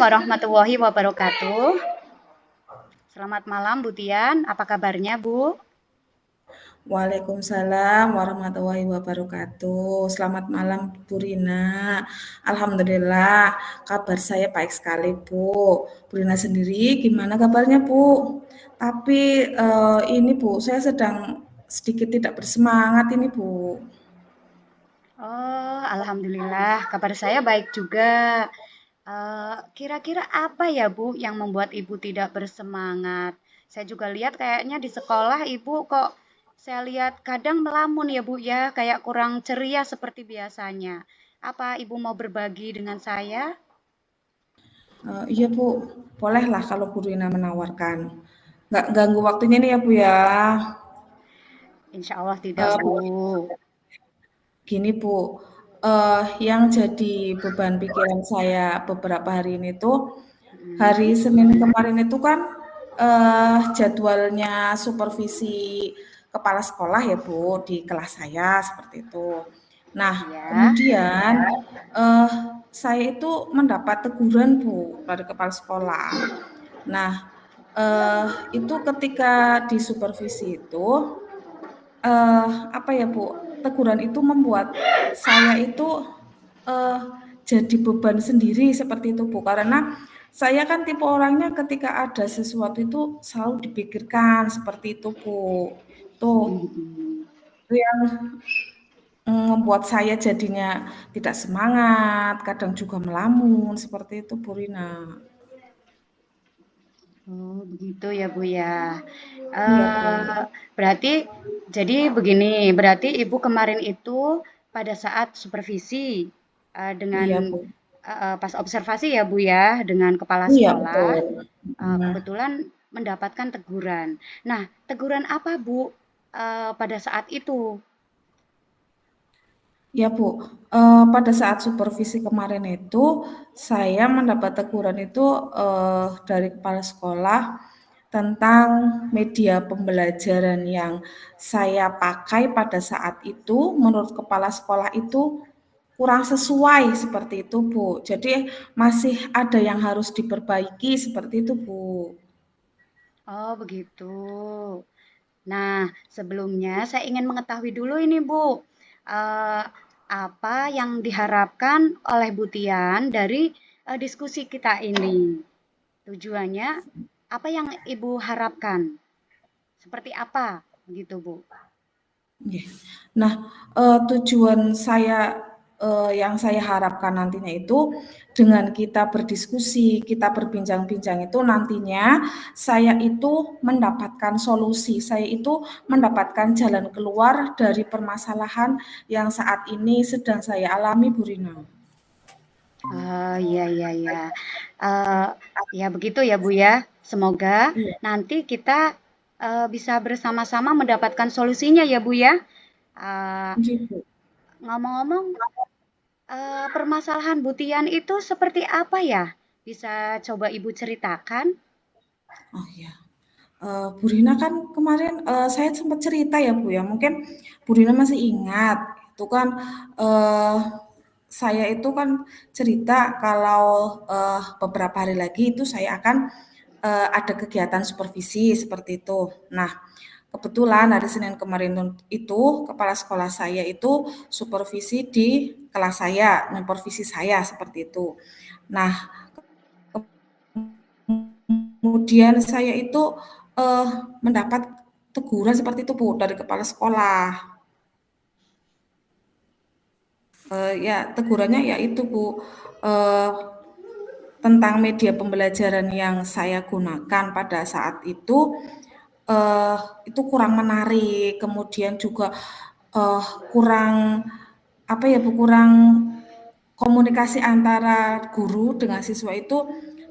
warahmatullahi wabarakatuh. Selamat malam Bu Tian, apa kabarnya Bu? Waalaikumsalam warahmatullahi wabarakatuh. Selamat malam Bu Rina. Alhamdulillah kabar saya baik sekali Bu. Bu Rina sendiri gimana kabarnya Bu? Tapi ini Bu, saya sedang sedikit tidak bersemangat ini Bu. Oh, alhamdulillah, kabar saya baik juga. Kira-kira apa ya Bu yang membuat Ibu tidak bersemangat? Saya juga lihat kayaknya di sekolah Ibu kok saya lihat kadang melamun ya Bu ya, kayak kurang ceria seperti biasanya. Apa Ibu mau berbagi dengan saya? Iya Bu, bolehlah kalau Bu Rina menawarkan. Nggak ganggu waktunya nih ya Bu ya. Insya Allah tidak Eh, Bu. Gini Bu, yang jadi beban pikiran saya beberapa hari ini tuh, hari Mm, Senin kemarin itu kan jadwalnya supervisi kepala sekolah ya Bu di kelas saya seperti itu. Nah ya. kemudian eh, saya itu mendapat teguran Bu dari kepala sekolah. Nah itu ketika di supervisi itu apa ya Bu, teguran itu membuat saya itu, eee, jadi beban sendiri seperti itu Bu, karena saya kan tipe orangnya ketika ada sesuatu itu selalu dipikirkan seperti itu Bu. Tuh, Mm-mm. itu yang, membuat saya jadinya tidak semangat, kadang juga melamun, seperti itu Bu Rina. Oh, begitu ya, Bu, ya. Iya Bu. Berarti jadi begini, berarti Ibu kemarin itu pada saat supervisi dengan Iya Bu. pas observasi ya, Bu, ya, dengan kepala Iya sekolah, betul. Mhm. kebetulan mendapatkan teguran. Nah, teguran apa, Bu, pada saat itu? Ya Bu, pada saat supervisi kemarin itu, saya mendapat teguran itu, dari kepala sekolah tentang media pembelajaran yang saya pakai pada saat itu, menurut kepala sekolah itu kurang sesuai seperti itu Bu. Jadi masih ada yang harus diperbaiki seperti itu Bu. Oh, begitu. Nah, sebelumnya saya ingin mengetahui dulu ini, Bu, eh, apa yang diharapkan oleh Bu Tian dari diskusi kita ini? Tujuannya, apa yang Ibu harapkan? Seperti apa? Begitu, Bu. Iya. Nah, tujuan saya, yang saya harapkan nantinya itu dengan kita berdiskusi, kita berbincang-bincang itu nantinya saya itu mendapatkan solusi, saya itu mendapatkan jalan keluar dari permasalahan yang saat ini sedang saya alami, Bu Rina. Oh, iya, iya, iya. Eh, ya, begitu ya, Bu ya. Semoga Iya, nanti kita bisa bersama-sama mendapatkan solusinya ya, Bu ya. Eh, iya, Bu. ngomong-ngomong, permasalahan Butian itu seperti apa ya? Bisa coba Ibu ceritakan? Oh iya. Bu Rina kan kemarin, saya sempat cerita ya Bu ya, mungkin Bu Rina masih ingat, itu kan, eee, saya itu kan cerita kalau, beberapa hari lagi itu saya akan, ada kegiatan supervisi seperti itu. Nah, kebetulan hari Senin kemarin itu kepala sekolah saya itu supervisi di kelas saya, supervisi saya seperti itu. Nah, kemudian saya itu, eee, mendapat teguran seperti itu Bu, dari kepala sekolah. Ya tegurannya ya itu Bu, eee, tentang media pembelajaran yang saya gunakan pada saat eee, itu kurang menarik, kemudian juga, eee, kurang apa ya Bu, kurang komunikasi antara guru dengan siswa itu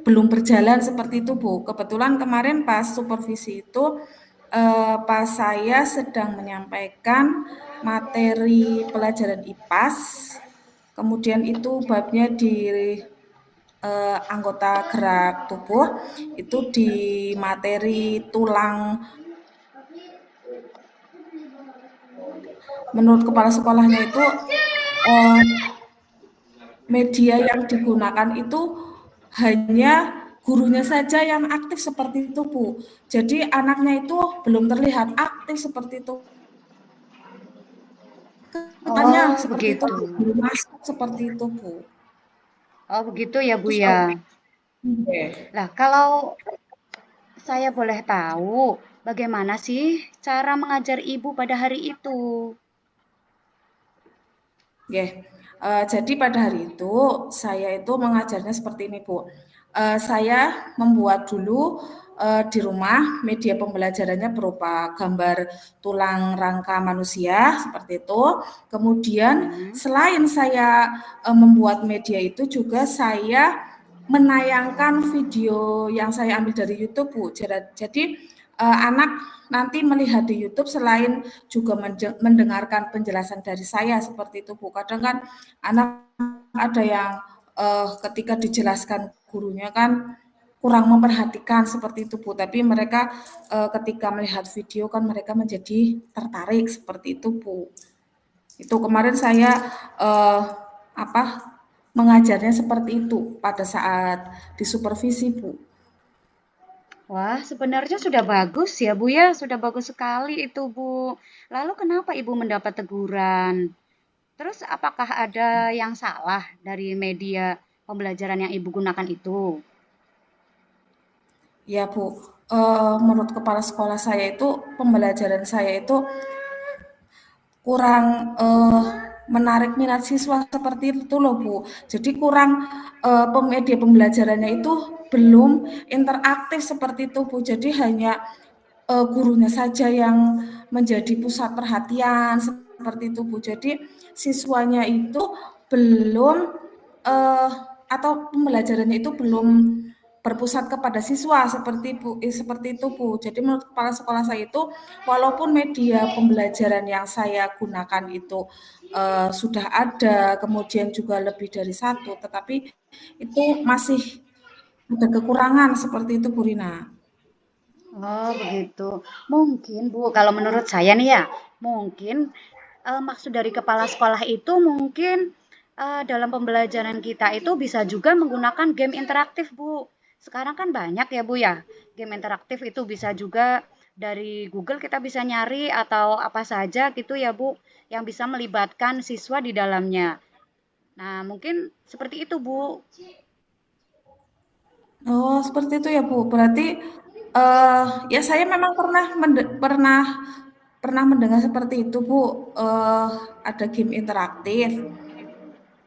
belum berjalan seperti itu Bu. Kebetulan kemarin pas supervisi itu, pas saya sedang menyampaikan materi pelajaran IPAS, kemudian itu babnya di, anggota gerak tubuh, itu di materi tulang. Menurut kepala sekolahnya itu, eee, media yang digunakan itu hanya gurunya saja yang aktif seperti itu, Bu. Jadi anaknya itu belum terlihat aktif seperti itu. Kedepannya Oh, seperti itu, begitu. Bu. Belum masuk seperti itu, Bu. Oh, begitu ya, Bu Terus ya. oke. Lah, kalau saya boleh tahu, bagaimana sih cara mengajar ibu pada hari itu? Oke, jadi pada hari itu saya itu mengajarnya seperti ini, Bu. Saya membuat dulu di rumah media pembelajarannya berupa gambar tulang rangka manusia seperti itu. Kemudian Mm-mm. selain saya membuat media itu juga saya menayangkan video yang saya ambil dari YouTube, Bu. Jadi anak nanti melihat di YouTube selain juga mendengarkan penjelasan dari saya seperti itu, Bu. Kadang kan anak ada yang ketika dijelaskan gurunya kan kurang memperhatikan seperti itu, Bu. Tapi mereka ketika melihat video kan mereka menjadi tertarik seperti itu, Bu. Itu kemarin saya eh, apa mengajarnya seperti itu pada saat disupervisi, Bu. Wah, sebenarnya sudah bagus ya, Bu ya. Sudah bagus sekali itu, Bu. Lalu kenapa Ibu mendapat teguran? Terus apakah ada yang salah dari media pembelajaran yang Ibu gunakan itu? Ya, Bu. Menurut kepala sekolah saya itu pembelajaran saya itu kurang menarik minat siswa seperti itu loh, Bu. Jadi kurang media pembelajarannya itu belum interaktif seperti itu, Bu. Jadi hanya gurunya saja yang menjadi pusat perhatian seperti itu, Bu. Jadi siswanya itu belum eh, atau pembelajarannya itu belum berpusat kepada siswa seperti itu, Bu. Jadi menurut kepala sekolah saya itu walaupun media pembelajaran yang saya gunakan itu sudah ada, kemudian juga lebih dari satu, tetapi itu masih ada kekurangan seperti itu, Bu Rina. Oh, begitu. Mungkin, Bu, kalau menurut saya nih ya, mungkin maksud dari kepala sekolah itu mungkin dalam pembelajaran kita itu bisa juga menggunakan game interaktif, Bu. Sekarang kan banyak ya, Bu ya. Game interaktif itu bisa juga dari Google kita bisa nyari atau apa saja gitu ya, Bu, yang bisa melibatkan siswa di dalamnya. Nah, mungkin seperti itu, Bu. Oh, seperti itu ya, Bu. Berarti ya saya memang pernah mendengar seperti itu, Bu. Ada game interaktif.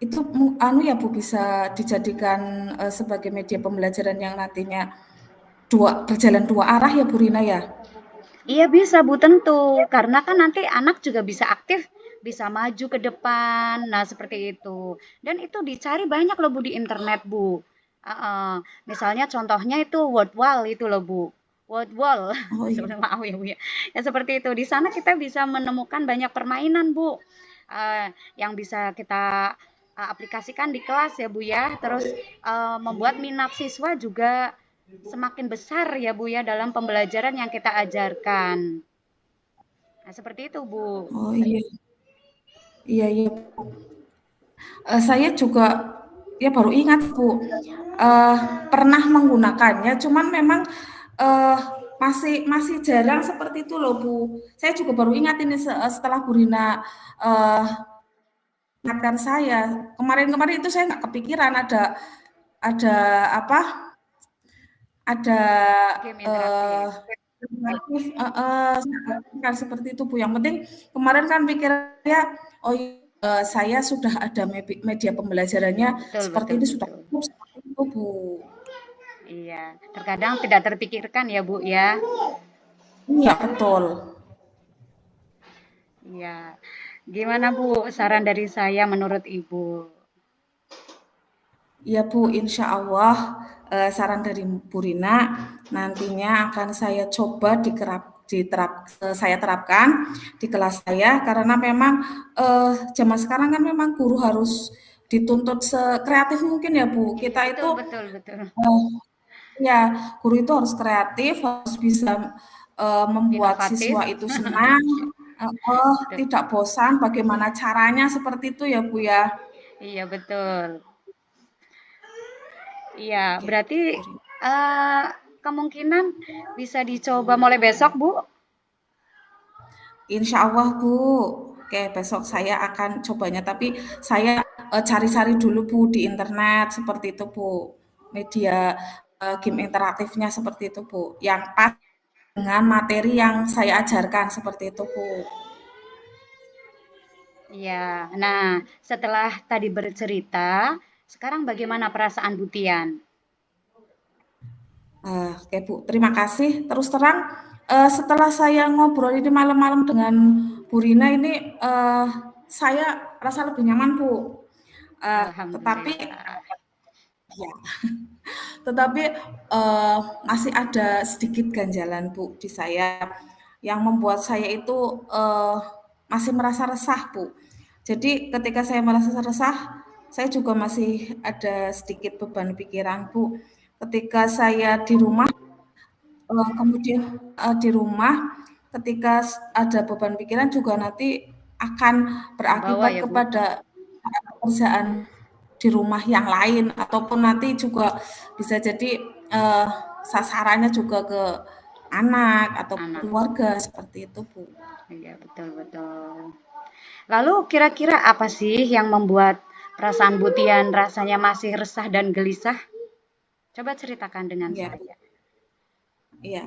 Itu anu ya, Bu, bisa dijadikan sebagai media pembelajaran yang nantinya berjalan dua arah ya, Bu Rina ya. Iya bisa Bu, tentu. Karena kan nanti anak juga bisa aktif, bisa maju ke depan. Nah, seperti itu. Dan itu dicari banyak loh Bu di internet Bu. Misalnya contohnya itu word wall itu loh Bu. Word wall. Oh iya. Sebenarnya maaf ya Bu ya. Ya seperti itu. Di sana kita bisa menemukan banyak permainan Bu. Yang bisa kita aplikasikan di kelas ya Bu ya. Terus membuat minat siswa juga semakin besar ya Bu ya dalam pembelajaran yang kita ajarkan. Nah, seperti itu Bu. Oh iya. Iya iya. Saya juga ya baru ingat, Bu. Eh, Pernah menggunakannya, cuman memang eh, masih masih jarang seperti itu loh, Bu. Saya juga baru ingat ini setelah Bu Rina eh, ingatkan saya. Kemarin-kemarin itu saya nggak kepikiran ada apa? Ada Game eh interaktif. alternatif, bukan seperti itu, Bu. Yang penting kemarin kan pikirnya, oh saya sudah ada media pembelajarannya Betul, seperti betul, ini sudah betul. cukup seperti itu, Bu. Iya, terkadang tidak terpikirkan ya Bu ya. Iya, betul. Iya. Gimana Bu saran dari saya menurut Ibu? Iya, Bu, insya Allah saran dari Bu Rina nantinya akan saya coba saya terapkan di kelas saya karena memang zaman sekarang kan memang guru harus dituntut sekreatif mungkin ya, Bu. Kita itu Betul, betul, betul. eh, ya guru itu harus kreatif, harus bisa membuat Inovatif. siswa itu senang, Betul. tidak bosan. Bagaimana caranya seperti itu ya, Bu ya. Iya, betul. Iya, Oke, berarti Bu Rina. eh, kemungkinan bisa dicoba mulai besok, Bu. Insya Allah Bu, oke besok saya akan cobanya. Tapi saya cari-cari dulu Bu di internet seperti itu Bu. Media game interaktifnya seperti itu Bu. Yang pas dengan materi yang saya ajarkan seperti itu Bu. Iya. Nah, setelah tadi bercerita, sekarang bagaimana perasaan Butian? Oke Bu, terima kasih. Terus terang setelah saya ngobrol ini malam-malam dengan Bu Rina ini saya rasa lebih nyaman Bu. Tetapi Alhamdulillah. ya, tetapi masih ada sedikit ganjalan Bu di saya yang membuat saya itu masih merasa resah Bu. Jadi ketika saya merasa resah, saya juga masih ada sedikit beban pikiran Bu. Ketika saya di rumah, kemudian di rumah ketika ada beban pikiran juga nanti akan Terbawa berakibat ya, Bu? kepada pekerjaan di rumah yang lain ataupun nanti juga bisa jadi eh, sasarannya juga ke anak atau Anak. keluarga seperti itu Bu. Iya, betul, betul. Lalu kira-kira apa sih yang membuat perasaan Butian rasanya masih resah dan gelisah? Coba ceritakan dengan Ya, Bu. saya. Iya,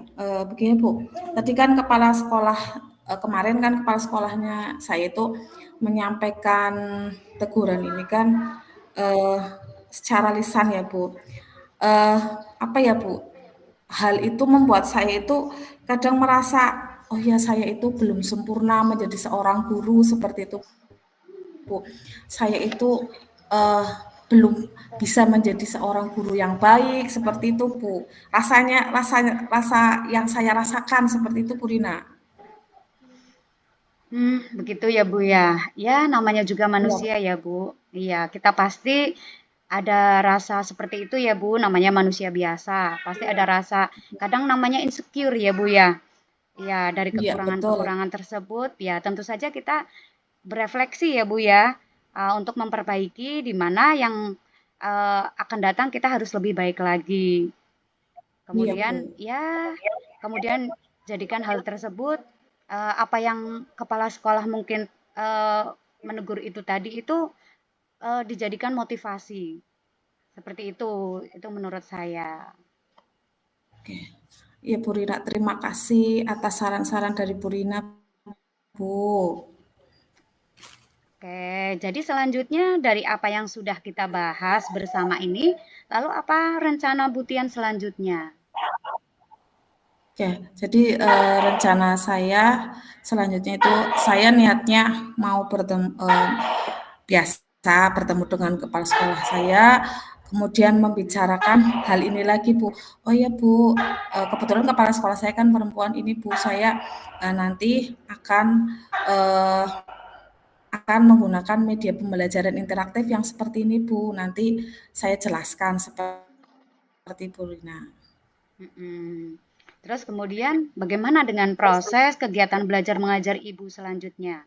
begini Bu, tadi kan kepala sekolah kemarin kan kepala sekolahnya saya itu menyampaikan teguran ini kan eh, secara lisan ya Bu. Eh, apa ya Bu? Hal itu membuat saya itu kadang merasa, oh ya saya itu belum sempurna menjadi seorang guru seperti itu Bu. Saya itu eh, belum bisa menjadi seorang guru yang baik seperti itu Bu. Rasa yang saya rasakan seperti itu Bu Rina. Begitu ya, Bu, ya. Ya, namanya juga Iya, manusia ya, Bu. Iya, kita pasti ada rasa seperti itu ya, Bu, namanya manusia biasa. Pasti ada rasa, kadang namanya insecure ya, Bu, ya. Iya, dari iya betul. kekurangan-kekurangan tersebut, ya tentu saja kita berefleksi ya, Bu, ya, untuk memperbaiki di mana yang akan datang kita harus lebih baik lagi. Iya Kemudian Bu. ya, kemudian jadikan hal tersebut, apa yang kepala sekolah mungkin, eee, menegur itu tadi itu, dijadikan motivasi, seperti itu menurut saya. Oke. Iya Bu Rina, terima kasih atas saran-saran dari Bu Rina Bu. Oke, jadi selanjutnya dari apa yang sudah kita bahas bersama ini, lalu apa rencana Butian selanjutnya? Oke, jadi rencana saya selanjutnya itu saya niatnya mau bertemu biasa bertemu dengan kepala sekolah saya, kemudian membicarakan hal ini lagi Bu. Oh ya Bu, kebetulan kepala sekolah saya kan perempuan ini Bu, saya nanti eh, akan menggunakan media pembelajaran interaktif yang seperti ini Bu. Nanti saya jelaskan seperti Bu Rina. Mhm. Terus kemudian bagaimana dengan proses kegiatan belajar mengajar Ibu selanjutnya?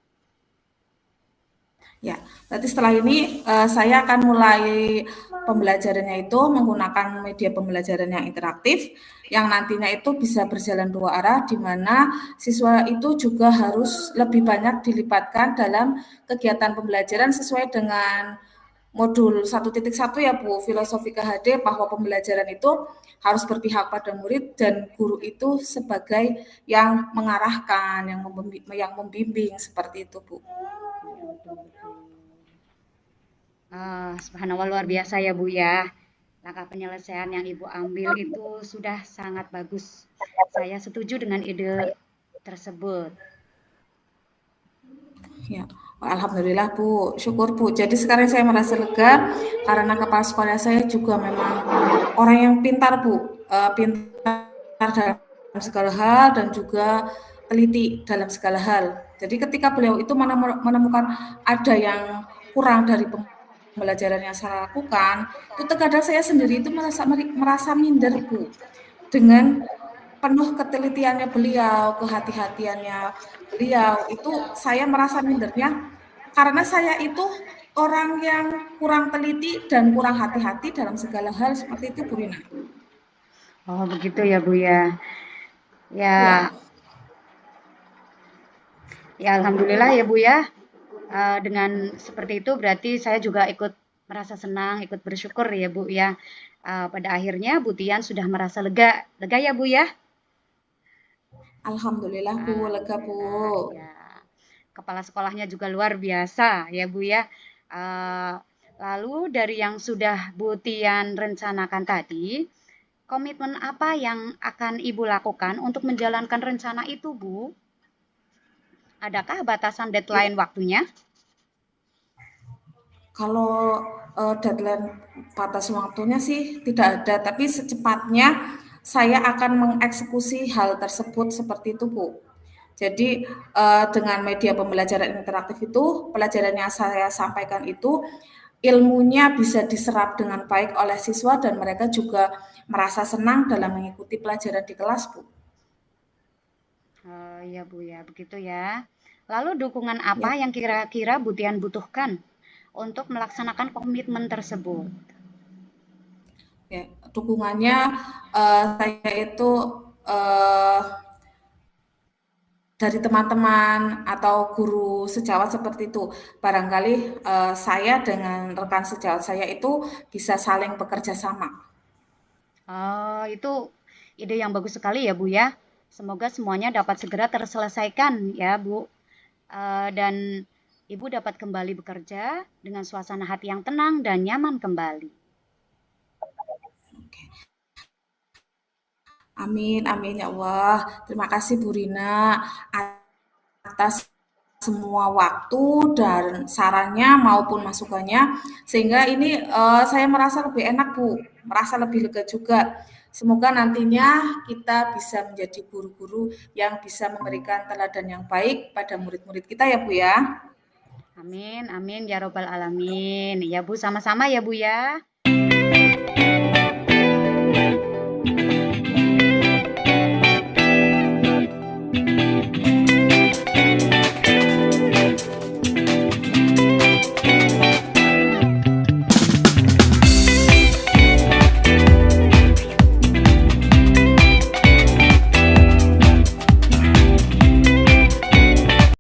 Ya, nanti setelah ini saya akan mulai pembelajarannya itu menggunakan media pembelajaran yang interaktif, yang nantinya itu bisa berjalan dua arah, di mana siswa itu juga harus lebih banyak dilibatkan dalam kegiatan pembelajaran sesuai dengan modul 1.1 ya Bu, filosofi KHD bahwa pembelajaran itu harus berpihak pada murid dan guru itu sebagai yang mengarahkan, yang membimbing seperti itu Bu. Iya, betul, betul. Subhanallah luar biasa ya Bu ya. Langkah penyelesaian yang Ibu ambil itu sudah sangat bagus. Saya setuju dengan ide tersebut. Ya, alhamdulillah Bu, syukur Bu. Jadi sekarang saya merasa lega karena kepala sekolah saya juga memang orang yang pintar Bu, pintar dalam segala hal dan juga teliti dalam segala hal. Jadi ketika beliau itu menemukan ada yang kurang dari pembelajaran yang saya lakukan, itu terkadang saya sendiri itu merasa minder Bu dengan penuh ketelitiannya beliau, kehati-hatiannya beliau, itu saya merasa mindernya karena saya itu orang yang kurang teliti dan kurang hati-hati dalam segala hal seperti itu, Bu Rina. Oh, begitu ya, Bu ya. Ya, Ya, ya alhamdulillah ya, Bu ya. Dengan seperti itu berarti saya juga ikut merasa senang, ikut bersyukur ya, Bu ya. Pada akhirnya Bu Tian sudah merasa lega. Lega ya, Bu ya? alhamdulillah Bu, lega Bu. Alhamdulillah, ya. Kepala sekolahnya juga luar biasa ya, Bu ya. Eee, lalu dari yang sudah Bu Tian rencanakan tadi, komitmen apa yang akan Ibu lakukan untuk menjalankan rencana itu, Bu? Adakah batasan Ya, deadline waktunya? kalau deadline batas waktunya sih tidak ada, tapi secepatnya saya akan mengeksekusi hal tersebut seperti itu, Bu. Jadi dengan media pembelajaran interaktif itu, pelajaran yang saya sampaikan itu ilmunya bisa diserap dengan baik oleh siswa dan mereka juga merasa senang dalam mengikuti pelajaran di kelas, Bu. Oh, iya, Bu ya, begitu ya. Lalu dukungan apa Ya, yang kira-kira Bu Tian butuhkan untuk melaksanakan komitmen tersebut? ya. Dukungannya saya itu eh, dari teman-teman atau guru sejawat seperti itu. Barangkali saya dengan rekan sejawat saya itu bisa saling bekerja sama. Oh, itu ide yang bagus sekali ya, Bu ya. Semoga semuanya dapat segera terselesaikan ya, Bu. Dan Ibu dapat kembali bekerja dengan suasana hati yang tenang dan nyaman kembali. Amin, amin ya Allah. Terima kasih Bu Rina atas semua waktu dan sarannya maupun masukannya sehingga ini saya merasa lebih enak Bu, merasa lebih lega juga. Semoga nantinya kita bisa menjadi guru-guru yang bisa memberikan teladan yang baik pada murid-murid kita ya Bu ya. Amin, amin ya robbal alamin. Ya, Bu, sama-sama ya, Bu ya.